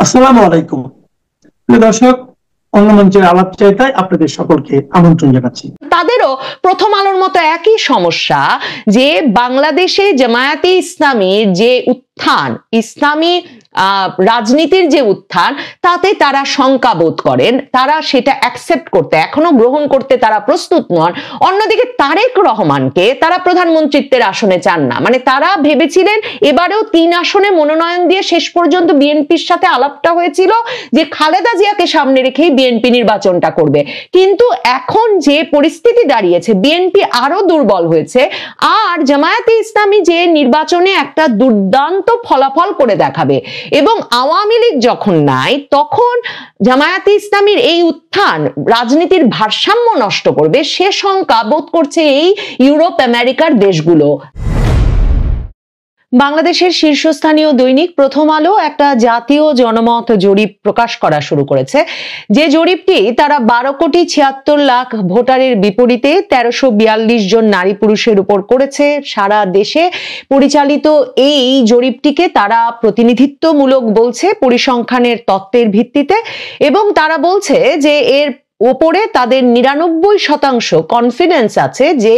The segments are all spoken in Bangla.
আসসালামু আলাইকুম প্রিয় দর্শক, অন্য মঞ্চের আলাপ চাইতায় আপনাদের সকলকে আমন্ত্রণ জানাচ্ছি। তাদেরও প্রথম আলোর মতো একই সমস্যা যে বাংলাদেশে জামায়াতে ইসলামীর যে উত্থান, ইসলামী রাজনীতির যে উত্থান, তাতে তারা শঙ্কা বোধ করেন, তারা সেটা অ্যাকসেপ্ট করতে, এখনো গ্রহণ করতে তারা প্রস্তুত নন। অন্যদিকে তারেক রহমানকে তারা প্রধানমন্ত্রীত্বের আসনে চান না। মানে তারা ভেবেছিলেন এবারেও 3 আসনে মনোনয়ন দিয়ে শেষ পর্যন্ত বিএনপির সাথে আলাপটা হয়েছিল যে খালেদা জিয়াকে সামনে রেখেই বিএনপি নির্বাচনটা করবে, কিন্তু এখন যে পরিস্থিতি দাঁড়িয়েছে, বিএনপি আরো দুর্বল হয়েছে, আর জামায়াতে ইসলামী যে নির্বাচনে একটা দুর্দান্ত ফলাফল করে দেখাবে এবং আওয়ামী লীগ যখন নাই, তখন জামায়াতে ইসলামীর এই উত্থান রাজনীতির ভারসাম্য নষ্ট করবে, সে শঙ্কা বোধ করছে এই ইউরোপ আমেরিকার দেশগুলো। বাংলাদেশের শীর্ষস্থানীয় দৈনিক প্রথম আলো একটা জাতীয় জনমত জরিপ প্রকাশ করা শুরু করেছে, যে জরিপটি তারা 12,76,00,000 ভোটারের বিপরীতে 1342 জন নারী পুরুষের উপর করেছে। সারা দেশে পরিচালিত এই জরিপটিকে তারা প্রতিনিধিত্বমূলক বলছে পরিসংখ্যানের তত্ত্বের ভিত্তিতে, এবং তারা বলছে যে এর উপরে তাদের 99% কনফিডেন্স আছে যে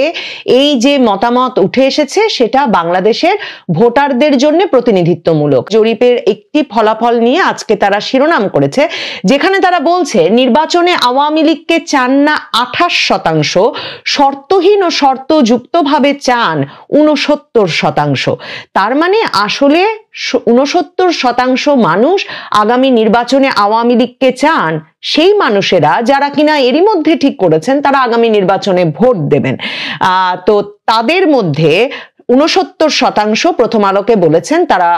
এই যে মতামত উঠে এসেছে সেটা বাংলাদেশের ভোটারদের জন্য প্রতিনিধিত্বমূলক। জরিপের একটি ফলাফল নিয়ে আজকে তারা শিরোনাম করেছে, যেখানে তারা বলছে নির্বাচনে আওয়ামী লীগকে চান না 28%, শর্তহীন ও শর্তযুক্তভাবে চান 69%। তার মানে আসলে 69% মানুষ আগামী নির্বাচনে আওয়ামী লীগকে চান, সেই মানুষেরা যারা কিনা এরই মধ্যে ঠিক করেছেন তারা আগামী নির্বাচনে ভোট দেবেন। তো তাদের মধ্যে 69% প্রথম আলোকে বলেছেন তারা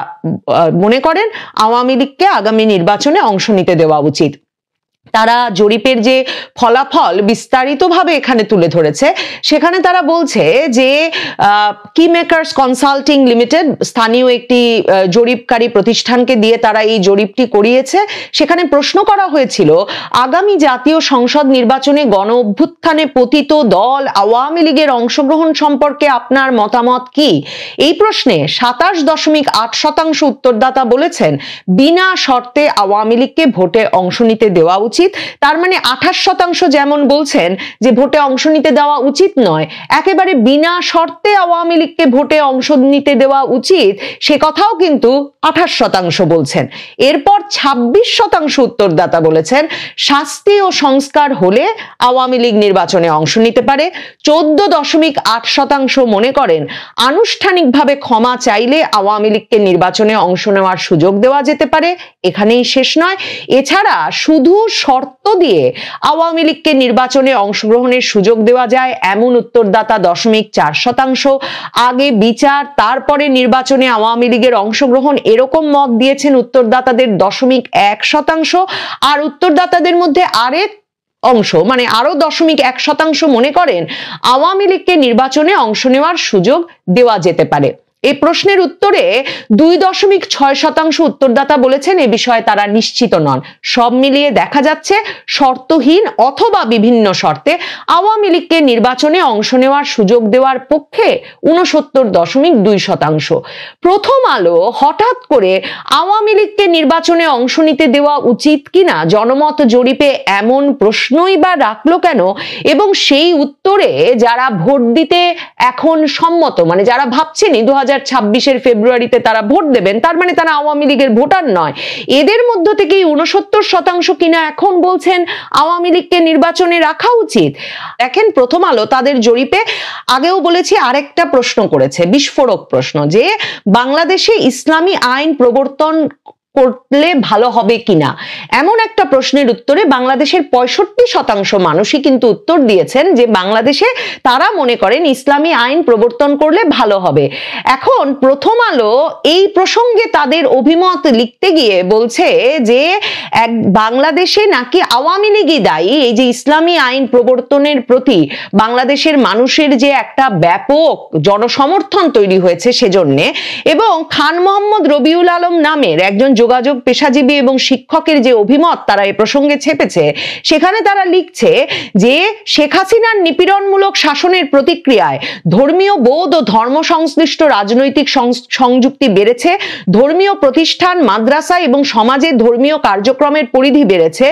মনে করেন আওয়ামী লীগকে আগামী নির্বাচনে অংশ নিতে দেওয়া উচিত। তারা জরিপের যে ফলাফল বিস্তারিতভাবে এখানে তুলে ধরেছে, সেখানে তারা বলছে যে কি মেকার্স কনসাল্টিং লিমিটেড স্থানীয় একটি জরিপকারী প্রতিষ্ঠানকে দিয়ে তারা এই জরিপটি করিয়েছে। সেখানে প্রশ্ন করা হয়েছিল, আগামী জাতীয় সংসদ নির্বাচনে গণ অভ্যুত্থানে পতিত দল আওয়ামী লীগের অংশগ্রহণ সম্পর্কে আপনার মতামত কি? এই প্রশ্নে 27.8% উত্তরদাতা বলেছেন বিনা শর্তে আওয়ামী লীগকে ভোটে অংশ নিতে দেওয়া উচিত। তার মানে 28% যেমন বলছেন যে ভোটে অংশ নিতে দেওয়া উচিত নয়, একেবারে বিনা শর্তে আওয়ামী লীগকে ভোটে অংশ নিতে দেওয়া উচিত, সে কথাও কিন্তু 28% বলছেন। এরপর 26% উত্তরদাতা বলেছেন শাস্তি ও সংস্কার হলে আওয়ামী লীগ নির্বাচনে অংশ নিতে পারে। 14.8% মনে করেন আনুষ্ঠানিকভাবে ক্ষমা চাইলে আওয়ামী লীগকে নির্বাচনে অংশ নেওয়ার সুযোগ দেওয়া যেতে পারে। এখানেই শেষ নয়, এছাড়া শুধু শর্ত দিয়ে আওয়ামী লীগকে নির্বাচনে অংশগ্রহণের সুযোগ দেওয়া যায় এমন উত্তরদাতা 0.4%। আগে বিচার তারপরে নির্বাচনে আওয়ামী লীগের অংশগ্রহণ, এরকম মত দিয়েছেন উত্তরদাতাদের 0.1%। আর উত্তরদাতাদের মধ্যে আরেক অংশ মানে আরো 0.1% মনে করেন আওয়ামী লীগকে নির্বাচনে অংশ নেওয়ার সুযোগ দেওয়া যেতে পারে। এই প্রশ্নের উত্তরে 2.6% উত্তরদাতা বলেছেন এ বিষয়ে তারা নিশ্চিত নন। সব মিলিয়ে দেখা যাচ্ছে শর্তহীন অথবা বিভিন্ন শর্তে আওয়ামী লীগকে নির্বাচনে অংশ নেওয়ার সুযোগ দেওয়ার পক্ষে 69.2%। প্রথম আলো হঠাৎ করে আওয়ামী লীগকে নির্বাচনে অংশ নিতে দেওয়া উচিত কিনা জনমত জরিপে এমন প্রশ্নই বা রাখলো কেন, এবং সেই উত্তরে যারা ভোট দিতে এখন সম্মত, মানে যারা ভাবছেনই 2026-এর ফেব্রুয়ারিতে তারা ভোট দেবেন, তার মানে তারা আওয়ামী লীগের ভোটার নয়, এদের মধ্য থেকেই 69% কিনা এখন বলছেন আওয়ামী লীগকে নির্বাচনে রাখা উচিত। দেখেন প্রথম আলো তাদের জরিপে আগেও বলেছি আরেকটা প্রশ্ন করেছে, বিস্ফোরক প্রশ্ন, যে বাংলাদেশে ইসলামী আইন প্রবর্তন করলে ভালো হবে কিনা। এমন একটা প্রশ্নের উত্তরে বাংলাদেশের 65% মানুষই কিন্তু উত্তর দিয়েছেন যে বাংলাদেশে তারা মনে করেন ইসলামী আইন প্রবর্তন করলে ভালো হবে। এখন প্রথম আলো এই প্রসঙ্গে তাদের অভিমত লিখতে গিয়ে বলছে যে বাংলাদেশে নাকি আওয়ামী লীগই দায়ী এই যে ইসলামী আইন প্রবর্তনের প্রতি বাংলাদেশের মানুষের যে একটা ব্যাপক জনসমর্থন তৈরি হয়েছে সেজন্য, এবং খান মোহাম্মদ রবিউল আলম নামের একজন যোগাযোগ পেশাজীবী এবং শিক্ষকের যে অভিমত তারা এ প্রসঙ্গে ছেপেছে, সেখানে তারা লিখছে যে শেখ হাসিনার নিপীড়নমূলক শাসনের প্রতিক্রিয়ায় ধর্মীয় বোধ ও ধর্ম সংশ্লিষ্ট রাজনৈতিক সংযুক্তি বেড়েছে, ধর্মীয় প্রতিষ্ঠান, মাদ্রাসা এবং সমাজে ধর্মীয় কার্যক্রমের পরিধি বেড়েছে,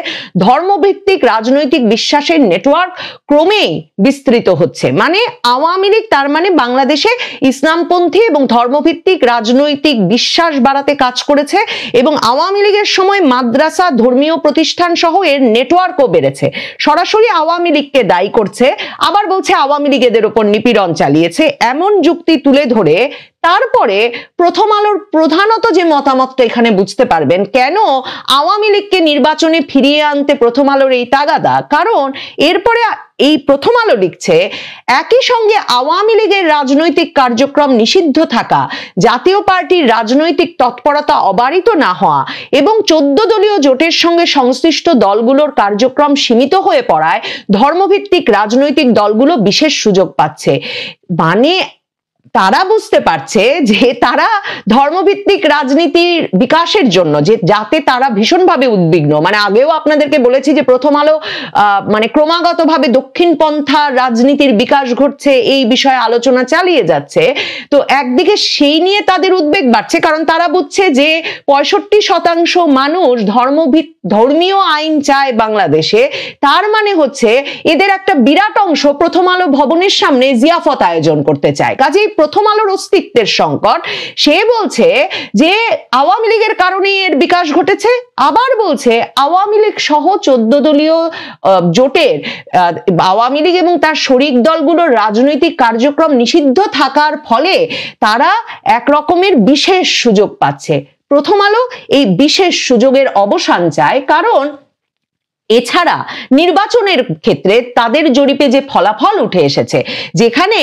ধর্মভিত্তিক রাজনৈতিক বিশ্বাসের নেটওয়ার্ক ক্রমেই বিস্তৃত হচ্ছে। মানে আওয়ামী লীগ তার মানে বাংলাদেশে ইসলামপন্থী এবং ধর্মভিত্তিক রাজনৈতিক বিশ্বাস বাড়াতে কাজ করেছে, এবং আওয়ামী লীগের সময় মাদ্রাসা, ধর্মীয় প্রতিষ্ঠান সহ এর নেটওয়ার্কও বেড়েছে। সরাসরি আওয়ামী লীগকে দায়ী করছে, আবার বলছে আওয়ামী লীগ এদের উপর নিপীড়ন চালিয়েছে, এমন যুক্তি তুলে ধরে তারপরে প্রথম আলোর প্রধানত যে মতামতটা এখানে বুঝতে পারবেন কেন আওয়ামী লীগকে নির্বাচনে ফিরিয়ে আনতে প্রথম আলোর এই তাগাদা। কারণ এরপরে এই প্রথম আলো লিখছে, একই সঙ্গে আওয়ামী লীগের রাজনৈতিক কার্যক্রম নিষিদ্ধ থাকা, জাতীয় পার্টির রাজনৈতিক তৎপরতা অবারিত না হওয়া এবং 14 দলীয় জোটের সঙ্গে সংশ্লিষ্ট দলগুলোর কার্যক্রম সীমিত হয়ে পড়ায় ধর্মভিত্তিক রাজনৈতিক দলগুলো বিশেষ সুযোগ পাচ্ছে। মানে তারা বুঝতে পারছে যে তারা ধর্মভিত্তিক রাজনীতির বিকাশের জন্য যাতে তারা ভীষণভাবে উদ্বিগ্ন। মানে আগেও আপনাদেরকে বলেছি যে প্রথম আলো মানে ক্রমাগতভাবে দক্ষিণপন্থা রাজনীতির বিকাশ ঘটছে এই বিষয়ে আলোচনা চালিয়ে যাচ্ছে। তো একদিকে সেই নিয়ে তাদের উদ্বেগ বাড়ছে, কারণ তারা বুঝছে যে 65% মানুষ ধর্মীয় আইন চায় বাংলাদেশে। তার মানে হচ্ছে এদের একটা বিরাট অংশ প্রথম আলো ভবনের সামনে জিয়াফত আয়োজন করতে চায়। কাজেই প্রথম আলোর অস্তিত্বের সংকট। সে বলছে যে আওয়ামী লীগের কারণে এর বিকাশ ঘটেছে, আবার বলছে আওয়ামী লীগ সহ 14 দলীয় জোটের আওয়ামী লীগ এবং তার শরিক দলগুলোর রাজনৈতিক কার্যক্রম নিষিদ্ধ থাকার ফলে তারা এক রকমের বিশেষ সুযোগ পাচ্ছে। প্রথম আলো এই বিশেষ সুযোগের অবসান চায়, কারণ এছাড়া নির্বাচনের ক্ষেত্রে তাদের জরিপে যে ফলাফল উঠে এসেছে, যেখানে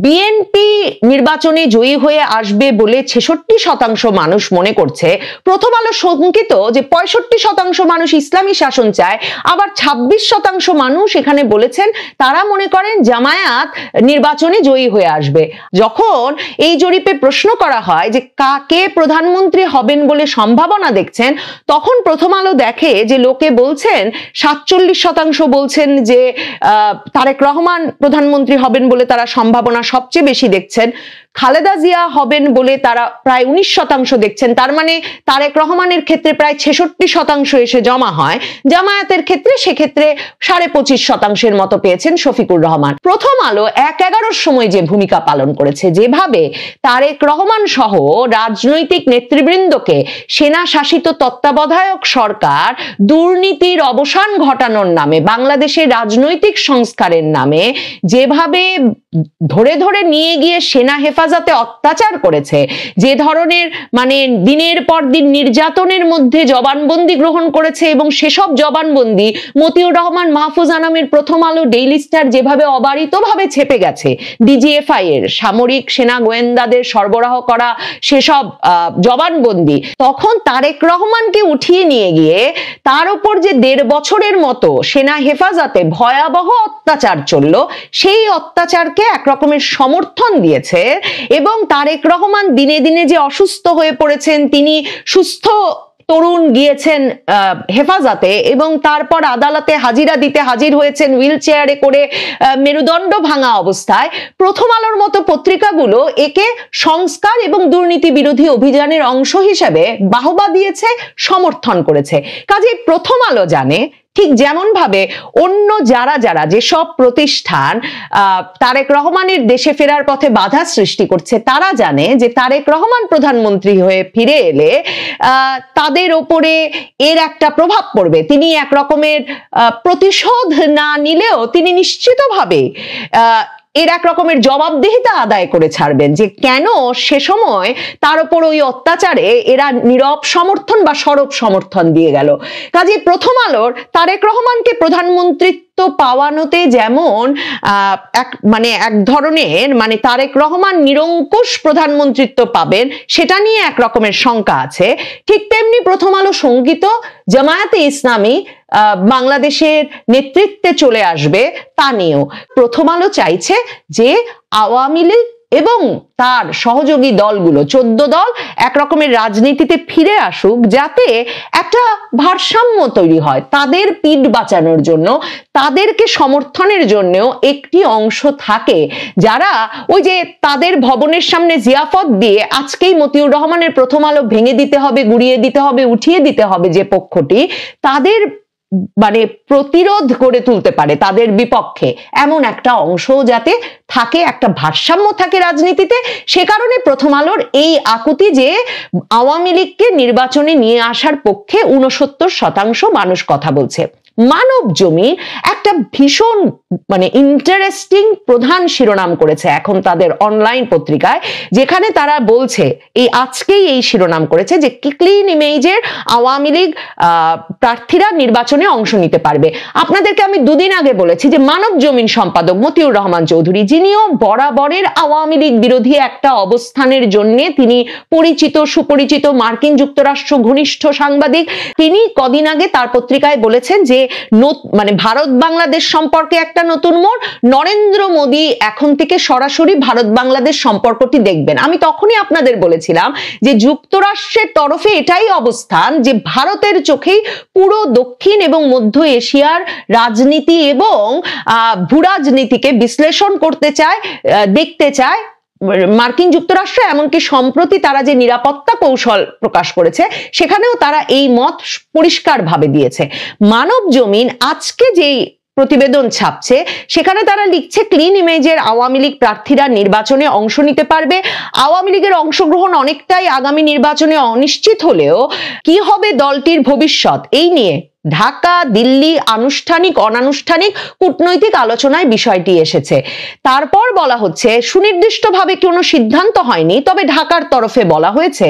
বিএনপি নির্বাচনে জয়ী হয়ে আসবে বলে 66% মানুষ মনে করছে, প্রথম আলো শঙ্কিত যে 65% মানুষ ইসলামী শাসন চায়, আবার 26% মানুষ এখানে বলেছেন তারা মনে করেন জামায়াত নির্বাচনে জয়ী হয়ে আসবে। যখন এই জরিপে প্রশ্ন করা হয় যে কাকে প্রধানমন্ত্রী হবেন বলে সম্ভাবনা দেখছেন, তখন প্রথম আলো দেখে যে লোকে বলছেন 47% বলছেন যে তারেক রহমান প্রধানমন্ত্রী হবেন বলে তারা সম্ভাবনা সবচেয়ে বেশি দেখছেন, খালেদা জিয়া হবেন বলে তারা প্রায় 19% দেখছেন। তার মানে তারেক রহমানের ক্ষেত্রে প্রায় 66% এসে জমা হয়, জামায়াতের ক্ষেত্রে সেক্ষেত্রে 25.5% মতো পেয়েছেন শফিকুর রহমান। প্রথম আলো 1-11 সময় যে ভূমিকা পালন করেছে, যেভাবে তারেক রহমান সহ রাজনৈতিক নেতৃবৃন্দকে সেনা শাসিত তত্ত্বাবধায়ক সরকার দুর্নীতির অবসান ঘটানোর নামে, বাংলাদেশের রাজনৈতিক সংস্কারের নামে যেভাবে ধরে ধরে নিয়ে গিয়ে সেনা হেফাজতে অত্যাচার করেছে, যে ধরনের মানে দিনের পর দিন নির্যাতনের মধ্যে জবানবন্দি গ্রহণ করেছে, এবং সেসব জবানবন্দি মতিউর রহমান মাহফুজ আনামের প্রথম আলো ডেইলি স্টার যেভাবে অবারিতভাবে ছেপে গেছে, ডিজিএফআই এর সামরিক সেনা গোয়েন্দাদের সরবরাহ করা সেসব জবানবন্দি, তখন তারেক রহমানকে উঠিয়ে নিয়ে গিয়ে তার উপর যে 1.5 বছরের মতো সেনা হেফাজতে ভয়াবহ অত্যাচার চলল, সেই অত্যাচারকে এক রকমের সমর্থন দিয়েছে। এবং তারেক রহমান দিনে দিনে যে অসুস্থ হয়ে পড়েছেন, তিনি সুস্থ তরুণ গিয়েছেন হেফাজতে এবং তারপর আদালতে হাজিরা দিতে হাজির হয়েছেন হুইল চেয়ারে করে, মেরুদণ্ড ভাঙা অবস্থায়। প্রথম আলোর মতো পত্রিকাগুলো একে সংস্কার এবং দুর্নীতি বিরোধী অভিযানের অংশ হিসেবে বাহবা দিয়েছে, সমর্থন করেছে। কাজেই প্রথম আলো জানে ঠিক যেমন ভাবে অন্য যারা যেসব প্রতিষ্ঠান তারেক রহমানের দেশে ফেরার পথে বাধা সৃষ্টি করছে, তারা জানে যে তারেক রহমান প্রধানমন্ত্রী হয়ে ফিরে এলে তাদের ওপরে এর একটা প্রভাব পড়বে। তিনি এক রকমের প্রতিশোধ না নিলেও তিনি নিশ্চিতভাবে এর এক রকমের জবাবদিহিতা আদায় করে ছাড়বেন, যে কেন সে সময় তার উপর ওই অত্যাচারে এরা নীরব সমর্থন বা সরব সমর্থন দিয়ে গেল। কাজে প্রথম আলোর তারেক রহমানকে প্রধানমন্ত্রিত্ব পাওয়ানোতে যেমন এক ধরনের মানে তারেক রহমান নিরঙ্কুশ প্রধানমন্ত্রিত্ব পাবেন সেটা নিয়ে এক রকমের শঙ্কা আছে, ঠিক তেমনি প্রথম আলো শঙ্কিত জামায়াতে ইসলামী বাংলাদেশের নেতৃত্বে চলে আসবে তা নিয়েও। প্রথম আলো চাইছে যে আওয়ামী লীগ এবং তার সহযোগী দলগুলো 14 দল একরকমের রাজনীতিতে ফিরে আসুক, যাতে একটা ভারসাম্য তৈরি হয়, তাদের পিঠ বাঁচানোর জন্য, তাদেরকে সমর্থনের জন্য একটি অংশ থাকে যারা ওই যে তাদের ভবনের সামনে জিয়াফত দিয়ে আজকেই মতিউর রহমানের প্রথম আলো ভেঙে দিতে হবে, গুড়িয়ে দিতে হবে, উঠিয়ে দিতে হবে যে পক্ষটি, তাদের মানে প্রতিরোধ করে তুলতে পারে তাদের বিপক্ষে এমন একটা অংশ যাতে থাকে, একটা ভারসাম্য থাকে রাজনীতিতে। সে কারণে প্রথম আলোর এই আকুতি যে আওয়ামী লীগকে নির্বাচনে নিয়ে আসার পক্ষে 69% মানুষ কথা বলছে। মানব জমি একটা ভীষণ মানে ইন্টারেস্টিং প্রধান শিরোনাম করেছে এখন তাদের অনলাইন পত্রিকায়, যেখানে তারা বলছে, এই আজকেই এই শিরোনাম করেছে যে ক্লিন ইমেজের আওয়ামী লীগ প্রার্থীরা নির্বাচনে অংশ নিতে পারবে। আপনাদেরকে আমি দুদিন আগে বলেছি যে মানব জমিন সম্পাদক মতিউর রহমান চৌধুরী, যিনিও বরাবরের আওয়ামী লীগ বিরোধী একটা অবস্থানের জন্য তিনি পরিচিত, সুপরিচিত, মার্কিন যুক্তরাষ্ট্র ঘনিষ্ঠ সাংবাদিক, তিনি কদিন আগে তার পত্রিকায় বলেছেন যে মানে ভারত বাংলাদেশ সম্পর্কে একটা নতুন মোড়, নরেন্দ্র মোদী এখন থেকে সরাসরি ভারত বাংলাদেশ সম্পর্কটি দেখবেন। আমি তখনই আপনাদের বলেছিলাম যে যুক্তরাষ্ট্রের তরফে এটাই অবস্থান যে ভারতের চোখেই পুরো দক্ষিণ এবং মধ্য এশিয়ার রাজনীতি এবং ভূরাজনীতিকে বিশ্লেষণ করতে চায়, দেখতে চায় মার্কিন যুক্তরাষ্ট্র। এমনকি সম্প্রতি তারা যে নিরাপত্তা কৌশল প্রকাশ করেছে সেখানেও তারা এই মত পরিষ্কারভাবে দিয়েছে। মানব জমিন আজকে যেই প্রতিবেদন ছাপছে সেখানে তারা লিখছে ক্লিন ইমেজের আওয়ামী লীগ প্রার্থীরা নির্বাচনে অংশ নিতে পারবে। আওয়ামী লীগের অংশগ্রহণ অনেকটাই আগামী নির্বাচনে অনিশ্চিত হলেও কি হবে দলটির ভবিষ্যৎ, এই নিয়ে ঢাকা, দিল্লি আনুষ্ঠানিক অনানুষ্ঠানিক কূটনৈতিক আলোচনায় বিষয়টি এসেছে। তারপর বলা হচ্ছে সুনির্দিষ্টভাবে কোনো সিদ্ধান্ত হয়নি, তবে ঢাকার তরফে বলা হয়েছে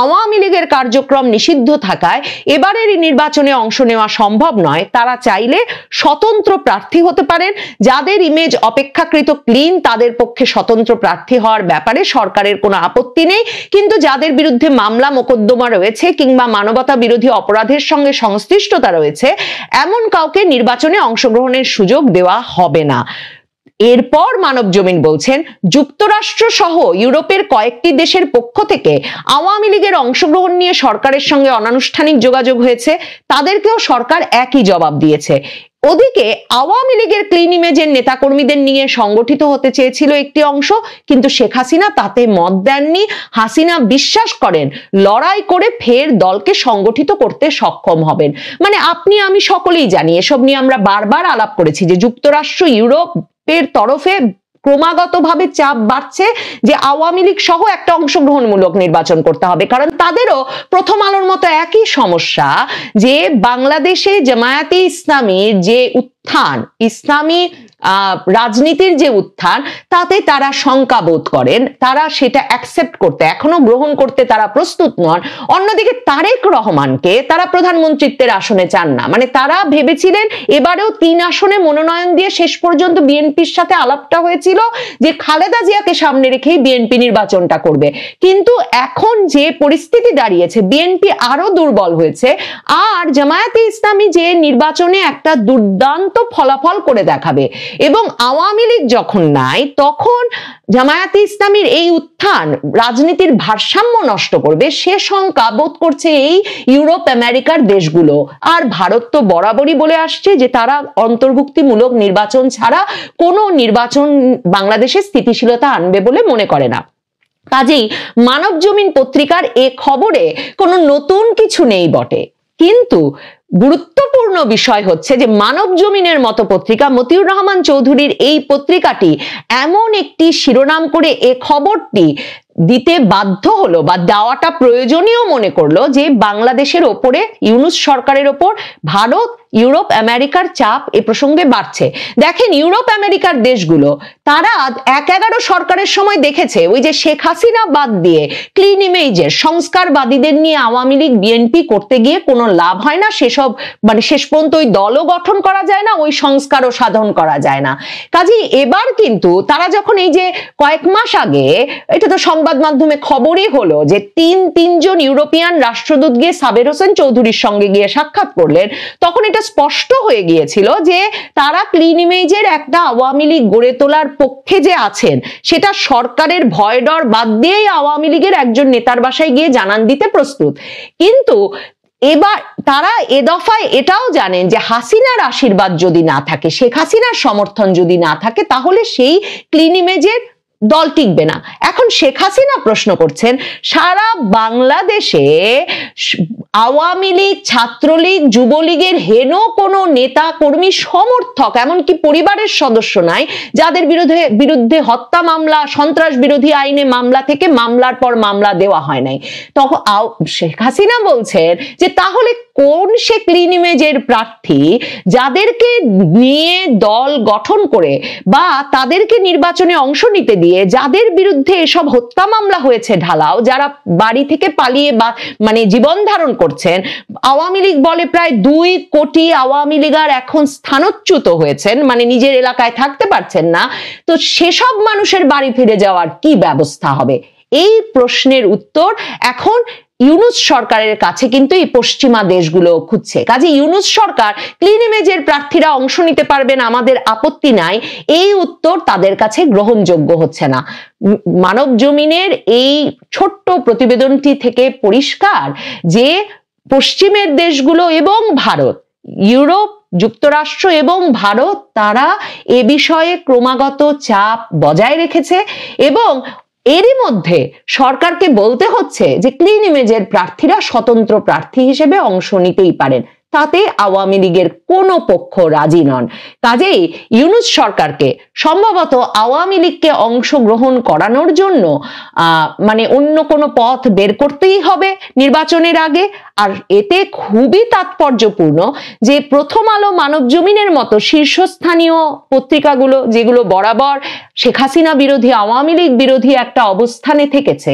আওয়ামী লীগের কার্যক্রম নিষিদ্ধ থাকায় এবারের নির্বাচনে অংশ নেওয়া সম্ভব নয়। তারা চাইলে স্বতন্ত্র প্রার্থী হতে পারেন। যাদের ইমেজ অপেক্ষাকৃত ক্লিন তাদের পক্ষে স্বতন্ত্র প্রার্থী হওয়ার ব্যাপারে সরকারের কোনো আপত্তি নেই, কিন্তু যাদের বিরুদ্ধে মামলা মোকদ্দমা রয়েছে কিংবা মানবতা বিরোধী অপরাধের সঙ্গে সংশ্লিষ্টতা রয়েছে এমন কাউকে নির্বাচনে অংশগ্রহণের সুযোগ দেওয়া হবে না। এরপর মানব জমিন বলছেন যুক্তরাষ্ট্র সহ ইউরোপের কয়েকটি দেশের পক্ষ থেকে আওয়ামী লীগের অংশগ্রহণ নিয়ে সরকারের সঙ্গে অনানুষ্ঠানিক যোগাযোগ হয়েছে, তাদেরকেও সরকার একই জবাব দিয়েছে। ওদিকে আওয়ামী লীগের ক্লিন ইমেজের নেতাকর্মীদের নিয়ে সংগঠিত হতে চেয়েছিল একটি অংশ, কিন্তু শেখ হাসিনা তাতে মত দেননি। হাসিনা বিশ্বাস করেন লড়াই করে ফের দলকে সংগঠিত করতে সক্ষম হবেন। মানে আপনি আমি সকলেই জানি, এসব নিয়ে আমরা বারবার আলাপ করেছি যে যুক্তরাষ্ট্র ইউরোপের তরফে ক্রমাগতভাবে চাপ বাড়ছে যে আওয়ামী লীগ সহ একটা অংশগ্রহণমূলক নির্বাচন করতে হবে, কারণ তাদেরও প্রথম আলোর মতো একই সমস্যা যে বাংলাদেশে জামায়াতে ইসলামীর যে উত্থান, ইসলামী রাজনীতির যে উত্থান, তাতে তারা শঙ্কা বোধ করেন, তারা সেটা অ্যাকসেপ্ট করতে এখনো গ্রহণ করতে তারা প্রস্তুত নন। অন্যদিকে তারেক রহমানকে তারা প্রধানমন্ত্রীত্বের আসনে চান না। মানে তারা ভেবেছিলেন এবারেও 3 আসনে মনোনয়ন দিয়ে শেষ পর্যন্ত বিএনপির সাথে আলাপটা হয়েছিল যে খালেদা জিয়াকে সামনে রেখেই বিএনপি নির্বাচনটা করবে, কিন্তু এখন যে পরিস্থিতি দাঁড়িয়েছে বিএনপি আরো দুর্বল হয়েছে, আর জামায়াতে ইসলামী যে নির্বাচনে একটা দুর্দান্ত ফলাফল করে দেখাবে এবং আওয়ামী লীগ যখন নাই তখন জামায়াতে ইসলামীর এই উত্থান রাজনীতির ভারসাম্য নষ্ট করবে, সে শঙ্কা বোধ করছে এই ইউরোপ আমেরিকার দেশগুলো। আর ভারত তো বরাবরই বলে আসছে যে তারা অন্তর্ভুক্তিমূলক নির্বাচন ছাড়া কোনো নির্বাচন বাংলাদেশে স্থিতিশীলতা আনবে বলে মনে করে না। কাজেই মানব জমিন পত্রিকার এ খবরে কোনো নতুন কিছু নেই বটে, কিন্তু গুরুত্বপূর্ণ বিষয় হচ্ছে যে মানব জমিনের মতো পত্রিকা, মতিউর রহমান চৌধুরীর এই পত্রিকাটি এমন একটি শিরোনাম করে এ খবরটি দিতে বাধ্য হলো বা দেওয়াটা প্রয়োজনীয় মনে করলো যে বাংলাদেশের ওপরে, ইউনূস সরকারের ওপর ভারত, ইউরোপ আমেরিকার চাপ এ প্রসঙ্গে বাড়ছে। দেখেন ইউরোপ আমেরিকার দেশগুলো তারা 11 সরকারের সময় দেখেছে ওই যে শেখ হাসিনা বাদ দিয়ে ক্লিন ইমেজের সংস্কারবাদীদের নিয়ে আওয়ামী লীগ বিএনপি করতে গিয়ে কোনো লাভ হয় না, সেসব মানে শেষ পর্যন্ত ওই দলও গঠন করা যায় না, ওই সংস্কারও সাধন করা যায় না। কাজেই এবার কিন্তু তারা যখন এই যে কয়েক মাস আগে, এটা তো সংবাদ মাধ্যমে খবরই হলো যে তিনজন ইউরোপিয়ান রাষ্ট্রদূত গিয়ে সাবের হোসেন চৌধুরীর সঙ্গে গিয়ে সাক্ষাৎ করলেন, তখন এটা স্পষ্ট হয়ে গিয়েছিল যে তারা ক্লিন ইমেজের একটা আওয়ামী লীগ গড়ে তোলার পক্ষে যে আছেন সেটা সরকারের ভয় ডর বাদ দিয়েই আওয়ামী লীগের একজন নেতার বাসায় গিয়ে জানান দিতে প্রস্তুত। কিন্তু এবার তারা এ দফায় এটাও জানেন যে হাসিনার আশীর্বাদ যদি না থাকে, শেখ হাসিনার সমর্থন যদি না থাকে, তাহলে সেই ক্লিন ইমেজের দল টিকবে না। এখন শেখ হাসিনা প্রশ্ন করছেন, সারা বাংলাদেশে আওয়ামী লীগ, ছাত্রলীগ, যুবলীগের হেন কোনো নেতা কর্মী সমর্থক এমনকি পরিবারের সদস্য নাই যাদের বিরুদ্ধে হত্যা মামলা, সন্ত্রাস বিরোধী আইনে মামলা থেকে মামলার পর মামলা দেওয়া হয় নাই। তখন শেখ হাসিনা বলছেন যে তাহলে কোন সে ক্লিন ইমেজের প্রার্থী যাদেরকে নিয়ে দল গঠন করে বা তাদেরকে নির্বাচনে অংশ নিতে দিয়ে যাদের বিরুদ্ধে এসব হত্যা মামলা হয়েছে ঢালাও, যারা বাড়ি থেকে পালিয়ে বা মানে জীবন ধারণ করছেন। আওয়ামী লীগ বলে প্রায় 2 কোটি আওয়ামী লীগার এখন স্থানচ্যুত হয়েছেন, মানে নিজের এলাকায় থাকতে পারছেন না। তো সেসব মানুষের বাড়ি ফিরে যাওয়ার কি ব্যবস্থা হবে? এই প্রশ্নের উত্তর এখন ইউনূস সরকারের কাছে কিন্তু এই পশ্চিমা দেশগুলো খুঁজছে। কাজে ইউনূস সরকার ক্লিন ইমেজের প্রার্থীরা অংশ নিতে পারবেন, আমাদের আপত্তি নাই, এই উত্তর তাদের কাছে গ্রহণযোগ্য হচ্ছে না। মানব জমিনের এই ছোট্ট প্রতিবেদনটি থেকে পরিষ্কার যে পশ্চিমের দেশগুলো এবং ভারত, ইউরোপ, যুক্তরাষ্ট্র এবং ভারত তারা এ বিষয়ে ক্রমাগত চাপ বজায় রেখেছে এবং এরই মধ্যে সরকারকে বলতে হচ্ছে যে ক্লিন ইমেজের প্রার্থীরা স্বতন্ত্র প্রার্থী হিসেবে অংশ নিতেই পারেন, তাতে আওয়ামী লীগের কোনো পক্ষ রাজি নন। কাজেই ইউনূস সরকারকে সম্ভবত আওয়ামী লীগকে অংশগ্রহণ করানোর জন্য মানে অন্য কোনো পথ বের করতেই হবে নির্বাচনের আগে। আর এতে খুবই তাৎপর্যপূর্ণ যে প্রথম আলো, মানব জমিনের মতো শীর্ষস্থানীয় পত্রিকাগুলো যেগুলো বরাবর শেখ হাসিনা বিরোধী, আওয়ামী লীগ বিরোধী একটা অবস্থানে থেকেছে,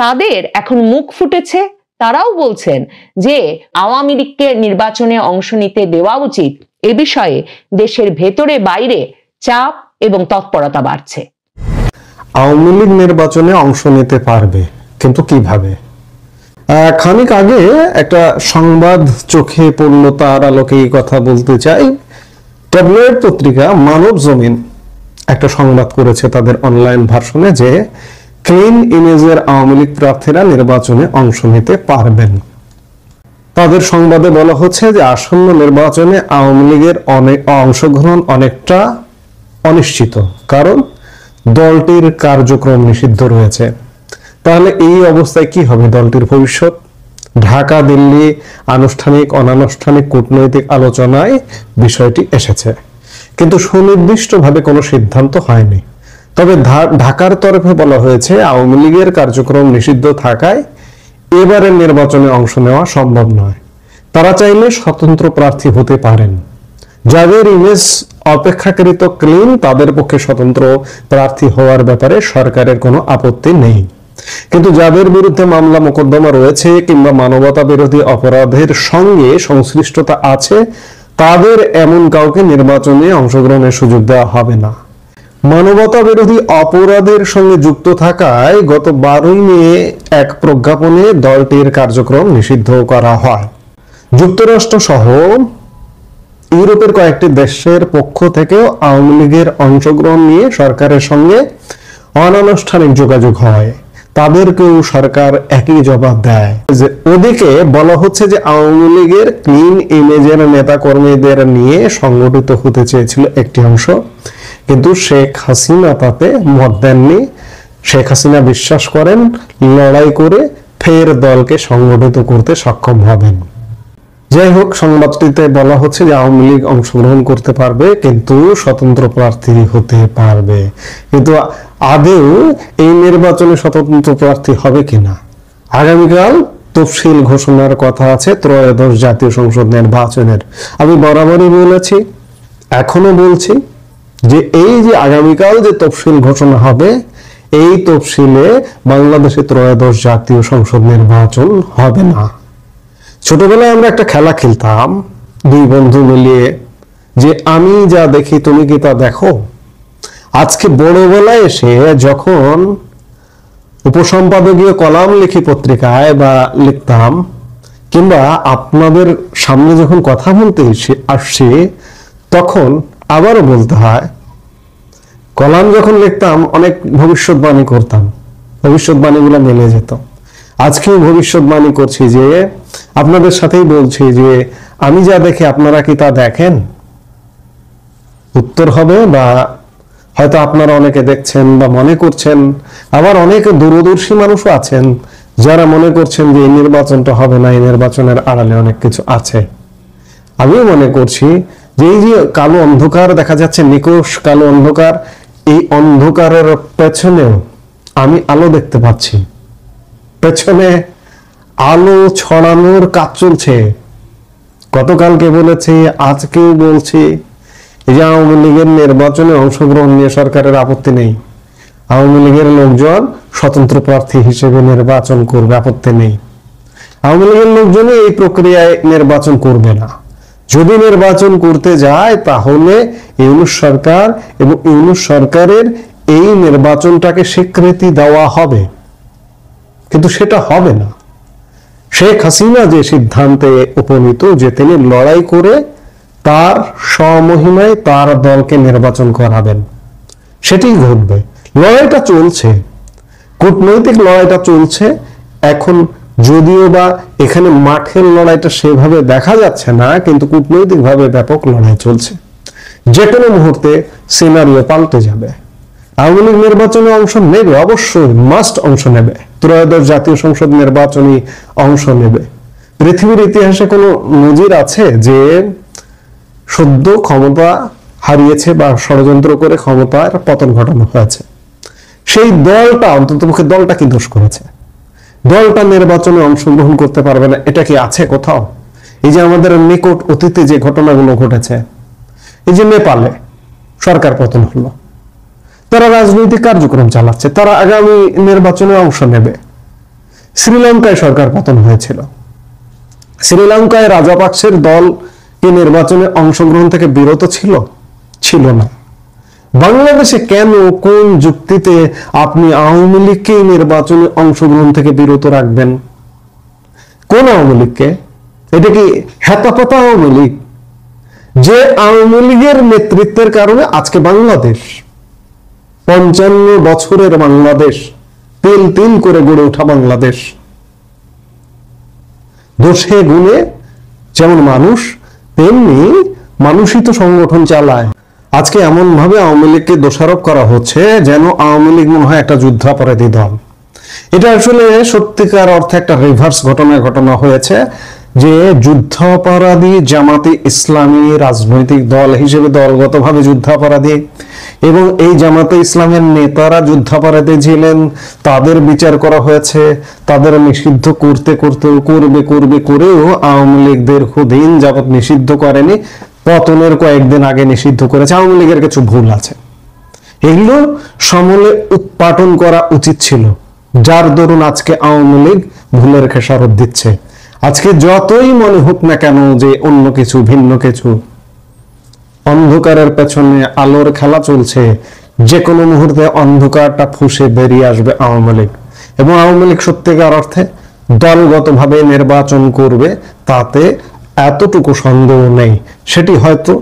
তাদের এখন মুখ ফুটেছে। তারাও বলছেন যে আওয়ামী লীগকে নির্বাচনে অংশ নিতে দেওয়া উচিত। এ বিষয়ে দেশের ভেতরে বাইরে চাপ এবং তৎপরতা বাড়ছে। আওয়ামী লীগ নির্বাচনে অংশ নিতে পারবে, কিন্তু কিভাবে? খানিক আগে একটা সংবাদ চোখে পড়ল, তার আলোকে এই কথা বলতে চাই। ট্যাবলয়েড পত্রিকা মানব জমিন একটা সংবাদ করেছে তাদের অনলাইন ভার্সনে যে ক্লিন ইমেজের আওয়ামী লীগ প্রার্থীরা নির্বাচনে অংশ নিতে পারবেন। তাদের সংবাদে বলা হচ্ছে যে আসন্ন নির্বাচনে আওয়ামী লীগের অংশগ্রহণ অনেকটা অনিশ্চিত, কারণ দলটির কার্যক্রম নিষিদ্ধ রয়েছে। তাহলে এই অবস্থায় কি হবে দলটির ভবিষ্যৎ? ঢাকা দিল্লি আনুষ্ঠানিক অনানুষ্ঠানিক কূটনৈতিক আলোচনায় বিষয়টি এসেছে, কিন্তু সুনির্দিষ্টভাবে কোনো সিদ্ধান্ত হয়নি। তবে ঢাকার তরফে বলা হয়েছে আওয়ামী লীগের কার্যক্রম নিষিদ্ধ থাকায় এবারের নির্বাচনে অংশ নেওয়া সম্ভব নয়। তারা চাইলে স্বতন্ত্র প্রার্থী হতে পারেন। যাদের ইমেজ অপেক্ষাকৃত ক্লিন তাদের পক্ষে স্বতন্ত্র প্রার্থী হওয়ার ব্যাপারে সরকারের কোনো আপত্তি নেই, কিন্তু যাদের বিরুদ্ধে মামলা মোকদ্দমা রয়েছে কিংবা মানবতা বিরোধী অপরাধের সঙ্গে সংশ্লিষ্টতা আছে, তাদের এমন কাউকে নির্বাচনে অংশগ্রহণের সুযোগ দেওয়া হবে না। মানবতা বিরোধী অপরাধের সঙ্গে যুক্ত থাকায় গত 12 মে এক প্রজ্ঞাপনে দলটির কার্যক্রম নিষিদ্ধ করা হয়। যুক্তরাষ্ট্র সহ ইউরোপের কয়েকটি দেশের পক্ষ থেকেও আওয়ামী লীগের অংশগ্রহণ নিয়ে সরকারের সঙ্গে অনানুষ্ঠানিক যোগাযোগ হয়, তাদেরকেও সরকার একই জবাব দেয়। যে ওদিকে বলা হচ্ছে যে আওয়ামী লীগের ক্লিন ইমেজের নেতা কর্মীদের নিয়ে সংগঠিত হতে চেয়েছিল একটি অংশ, কিন্তু শেখ হাসিনা তাতে মত দেননি। শেখ হাসিনা বিশ্বাস করেন লড়াই করে ফের দলকে সংগঠিত করতে সক্ষম হবেন। যাই হোক, সংবাদটিতে বলা হচ্ছে যে আওয়ামী লীগ অংশগ্রহণ করতে পারবে, কিন্তু স্বতন্ত্র প্রার্থী হতে পারবে। কিন্তু আদৌ এই নির্বাচনে স্বতন্ত্র প্রার্থী হবে কিনা? আগামীকাল তফসিল ঘোষণার কথা আছে ত্রয়োদশ জাতীয় সংসদ নির্বাচনের। আমি বরাবরই বলেছি, এখনো বলছি যে এই যে আগামীকাল যে তফসিল ঘোষণা হবে, এই তফসিলে বাংলাদেশে ত্রয়োদশ জাতীয় সংসদ নির্বাচন হবে না। ছোটবেলায় আমরা একটা খেলা খেলতাম 2 বন্ধু মিলিয়ে, যে আমি যা দেখি তুমি কি তা দেখো। আজকে বড়বেলায় এসে যখন উপসম্পাদকীয় কলাম লিখি পত্রিকায় বা লিখতাম, কিংবা আপনাদের সামনে যখন কথা বলতে আসছি তখন আবারও বলতে হয়, কলাম যখন লিখতাম অনেক ভবিষ্যৎবাণী করতাম, ভবিষ্যৎবাণীগুলো মিলে যেত। আজকেও ভবিষ্যৎবাণী করছি যে আপনাদের সাথেই বলছি যে আমি যা দেখি আপনারা কি তা দেখেন? উত্তর হবে বা হয়তো আপনারা অনেকে দেখছেন বা মনে করছেন, আবার অনেক দূরদর্শী মানুষও আছেন যারা মনে করছেন যে এই নির্বাচনটা হবে না, এই নির্বাচনের আড়ালে অনেক কিছু আছে। আমিও মনে করছি যে এই যে কালো অন্ধকার দেখা যাচ্ছে, নিকষ কালো অন্ধকার, এই অন্ধকারের পেছনেও আমি আলো দেখতে পাচ্ছি। পেছনে আলো ছড়ানোর কাজ চলছে। গতকালকে বলেছি, আজকেও বলছি, এই যে আওয়ামী লীগের নির্বাচনে অংশগ্রহণ নিয়ে সরকারের আপত্তি নেই। আওয়ামী লীগের লোকজন স্বতন্ত্র প্রার্থী হিসেবে নির্বাচন করবে, আপত্তি নেই। আওয়ামী লীগের লোকজনই এই প্রক্রিয়ায় নির্বাচন করবে না। যদি নির্বাচন করতে যায় তাহলে ইউনূস সরকার এবং ইউনূস সরকারের এই নির্বাচনটাকে স্বীকৃতি দেওয়া হবে, কিন্তু সেটা হবে না। শেখ হাসিনা যে সিদ্ধান্তে উপনীত যে তিনি লড়াই করে তার স্বমহিমায় তার দলকে নির্বাচন করাবেন, সেটি ঘটবে। লড়াইটা চলছে, কূটনৈতিক লড়াইটা চলছে। এখন যদিও বা এখানে মাঠের লড়াইটা সেভাবে দেখা যাচ্ছে না, কিন্তু কূটনৈতিক ভাবে ব্যাপক লড়াই চলছে। যে কোনো মুহূর্তে সিনারিও পাল্টে যাবে। আওয়ামী লীগ নির্বাচনে অংশ নেবে, অবশ্যই মাস্ট অংশ নেবে। ত্রয়োদশ জাতীয় সংসদ নির্বাচনী অংশ নেবে। পৃথিবীর ইতিহাসে কোনো নজির আছে যে সদ্য ক্ষমতা হারিয়েছে বা ষড়যন্ত্র করে ক্ষমতার পতন ঘটানো হয়েছে? সেই দলটা, অন্ততপক্ষে দলটা কি দোষ করেছে? দলটা নির্বাচনে অংশগ্রহণ করতে পারবে না, এটা কি আছে কোথাও? এই যে আমাদের নিকট অতীতে যে ঘটনাগুলো ঘটেছে, এই যে নেপালে সরকার পতন হলো, তারা রাজনৈতিক কার্যক্রম চালাচ্ছে, তারা আগামী নির্বাচনে অংশ নেবে। শ্রীলঙ্কায় সরকার পতন হয়েছিল, শ্রীলঙ্কায় রাজাপাকসের দল কি নির্বাচনে অংশগ্রহণ থেকে বিরত ছিল? ছিল না। বাংলাদেশে কেন, কোন যুক্তিতে আপনি আওয়ামী লীগকে নির্বাচনে অংশগ্রহণ থেকে বিরত রাখবেন? কোন আওয়ামী লীগকে? এটা কি হেতাপাতা আওয়ামী লীগ? যে আওয়ামী লীগের নেতৃত্বের কারণে আজকে বাংলাদেশ, 55 বছরের বাংলাদেশ, তিল তিল করে গড়ে ওঠা বাংলাদেশ, দোষে গুণে যেমন মানুষ তেমনি মানুষই তো সংগঠন চালায়। আজকে এমন ভাবে আওয়ামী লীগকে দোষারোপ করা হচ্ছে যেন আওয়ামী লীগ মনে হয় একটা যুদ্ধাপরাধী দল। এটা আসলে সত্যিকার অর্থে একটা রিভার্স ঘটনা হয়েছে, যে যুদ্ধাপরাধী জামাতে ইসলামী রাজনৈতিক দল হিসেবে দলগতভাবে যুদ্ধাপরাধী, এবং এই জামাতে ইসলামের নেতারা যুদ্ধাপরাধী ছিলেন, তাদের বিচার করা হয়েছে, তাদের নিষিদ্ধ করবে করেও আওয়ামী লীগ দীর্ঘদিন যাবৎ নিষিদ্ধ করেনি, পতনের কয়েকদিন আগে নিষিদ্ধ করেছে। আওয়ামী লীগের কিছু ভুল আছে, এগুলো সমূলে উৎপাটন করা উচিত ছিল, যার দরুন আজকে আওয়ামী লীগ ভুলের খেসারত দিচ্ছে। আজকে যতই মনে হোক না কেন যে অন্য কিছু, ভিন্ন কিছু, অন্ধকারের পেছনে আলোর খেলা চলছে, যে কোনো মুহূর্তে অন্ধকারটা ফুঁসে বেরিয়ে আসবে আওয়ামী লীগ, এবং আওয়ামী লীগ সত্যিকার অর্থে দলগতভাবে নির্বাচন করবে, তাতে এতটুকু সন্দেহ নেই। সেটি হয়তো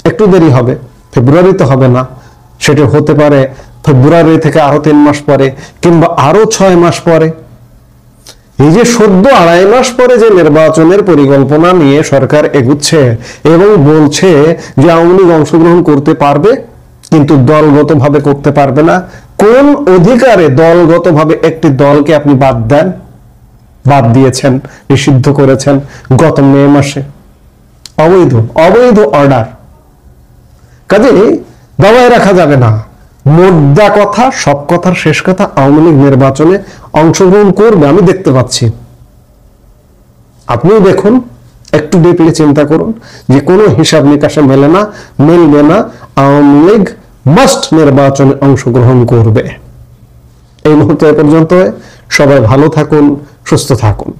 একটু দেরি হবে, ফেব্রুয়ারিতে হবে না, সেটি হতে পারে ফেব্রুয়ারি থেকে আরো 3 মাস পরে, কিংবা আরো 6 মাস পরে। এই যে সদ্য 2.5 মাস পরে যে নির্বাচনের পরিকল্পনা নিয়ে সরকার এগুচ্ছে এবং বলছে যে আওয়ামী লীগ অংশগ্রহণ করতে পারবে কিন্তু দলগতভাবে করতে পারবে না, কোন অধিকারে দলগতভাবে একটি দলকে আপনি বাদ দিয়েছেন, নিষিদ্ধ করেছেন গত মে মাসে? অবৈধ অর্ডার। কাজেই দাবায় রাখা যাবে না। মোদ্দা কথা, সব কথার শেষ কথা, আওয়ামী লীগ নির্বাচনে অংশগ্রহণ করবে, আমি দেখতে পাচ্ছি। আপনিও দেখুন, একটু ডিপলি চিন্তা করুন, যে কোনো হিসাব নিকাশে মিলবে না, আওয়ামী লীগ মাস্ট নির্বাচনে অংশগ্রহণ করবে। এই মুহূর্তে পর্যন্ত সবাই ভালো থাকুন, সুস্থ থাকুন।